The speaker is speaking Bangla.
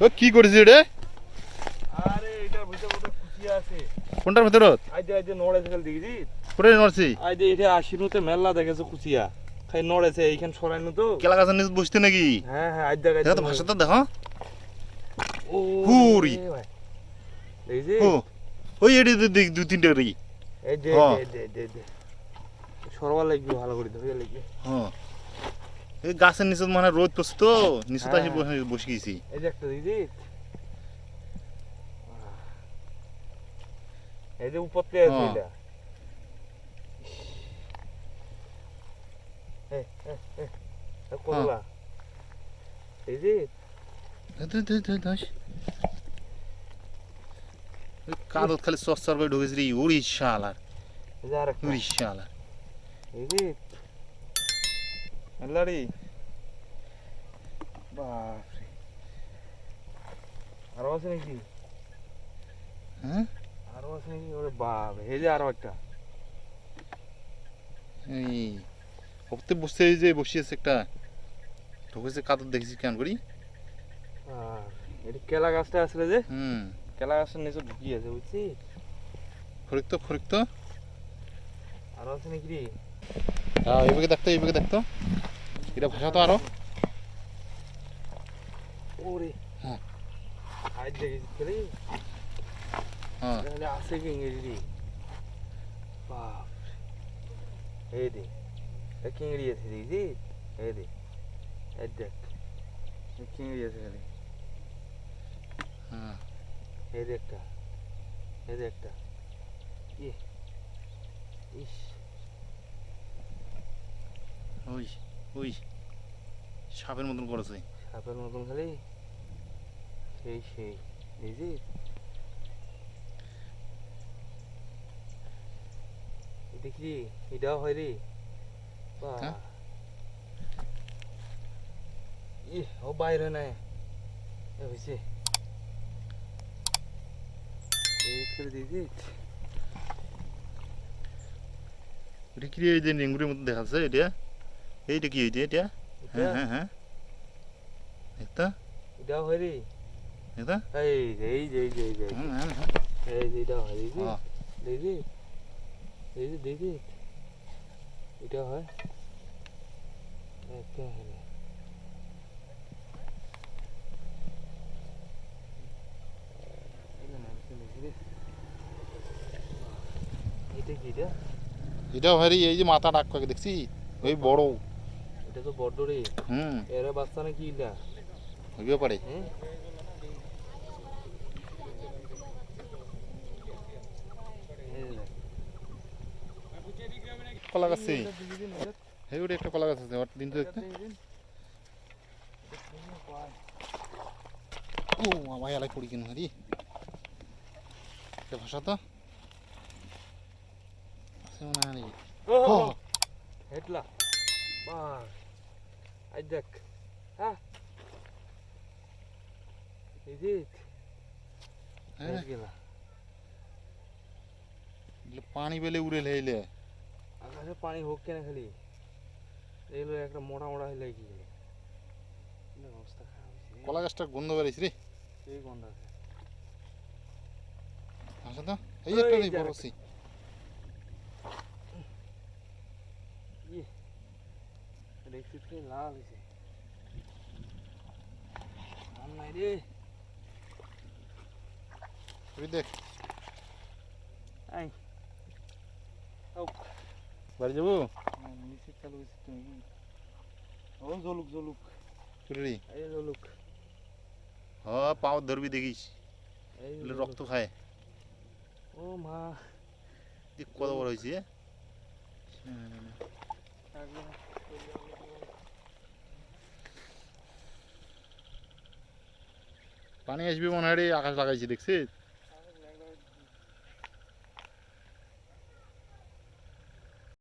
ও কি করেছিস রে? আরে এটার ভিতরে কত খুশি আছে। কোনটার ভিতর? আইতে নড়ে থেকে দেখি পুরে নড়ছি। আইতে এটা আশিনুতে মেলা দেখেছো কুচিয়া খাই নড়েছে এইখান সরাইনু তো কেলা গাছের নিচে বসতে নাকি? হ্যাঁ হ্যাঁ আইতে গাইতে দেখো তো ভাষাটা দেখো। ও হুরি। ভাই দেখি ও ওই এডি দেখ দুই তিনটা রে। এই দে হ্যাঁ। দে সরবা লাগবে ভালো করে ধরে লাগবে। হ্যাঁ এই গাছের নিচে মানে রোদ পড়ছে তো নিচে তো হ্যাঁ। এসে বসে গেছি। এই যে একটা দেখি এই যে উপরতে আছে হ্যাঁ। এটা এই কতলা এই যে কাদত খালি সস্তার করে ঢুকেছি রে উড়িষ্যা আলার এই যে আরেকটা উড়িষ্যা আলার। এই যে আল্লাড়ি বাপরে আরো আছে নাকি? হ্যাঁ আরো আছে নাকি? ওরে বাপ এই যে আরো একটা এই ওতে বসে এই যে বসিয়েছে একটা ঢুকেছে কাদত দেখেছি কেন করি। এটা কেলা গাছটা আসলে যে হুম কেলা গাছটার নিচে ঢুকিয়ে আছে বুঝছি। ফরিক তো আরো আছে নাকি রে? এইভাবে দেখতো এটা ভাষা তো আরো। ওরে হ্যাঁ। আজ দেখেছি খেলি হ্যাঁ তাহলে আছে কি ইংরেজি রে? বাপ এই দে চিংড়ি আছে দেখছি এই দে এই দেখ চিংড়ি আছে খালি হ্যাঁ এই যে একটা এই যে একটা ইয়ে ইস ওই ওই সাপের মতন করেছে। সাপের মতন খালি সেই এই যে দেখি এটাও হয় রে বাহ হ্যাঁ? ইহ ও বাইরে নাই এ হয়েছে এই করে দেখি এটা কি এই যে নেঙ্গুরের মতো দেখাচ্ছে এটা এইটা কি হইতে এটা? হ্যাঁ এটা এটাও হয় রে এটা এই যে হ্যাঁ এই যে এটাও হয় দেখি হ্যাঁ দেখি দেখি এটা হয় একটা হলো এটা কি এটা? এটা ভারি এই যে মাথা ডাক করে দেখছি ওই বড়। এটা তো বড্ড রে হুম এরা বাচ্চা নাকি এটা হইবে পারে। হ্যাঁ কলা গাছ এই ওটা একটা কলা গাছ আছে ওর দিন তো দেখতে। ও ভাই আলাই পড়ি কেন হারি এটা ভাষা তো আছে মনে হয়। ও হেটলা বাহ আই দেখ হ্যাঁ এই যে হ্যাঁ গেলা পানি বেলে উড়ে লেইলে আকাশে পানি হোক কেন খালি এগুলো একটা মোটা হইলে কি অবস্থা খারাপ হয়েছে কলা গাছটার গন্ধ বেরিয়েছে রে এই গন্ধ আছে ভাষা তো এই একটা ওই নেই যে বড় আরেকটা। দেখছি তো লাল হয়েছে আর নাই রে ওই দেখ আই ও বাড়ি যাবো নিচে চালু হয়েছে তুমি ও জলুক রে এই জলুক হ পাও ধরবি দেখিস এই এগুলো রক্ত খায়। ও মা দেখ কত বড় হয়েছে পানি আসবে মনে হয় রে আকাশ লাগাইছে দেখছিস।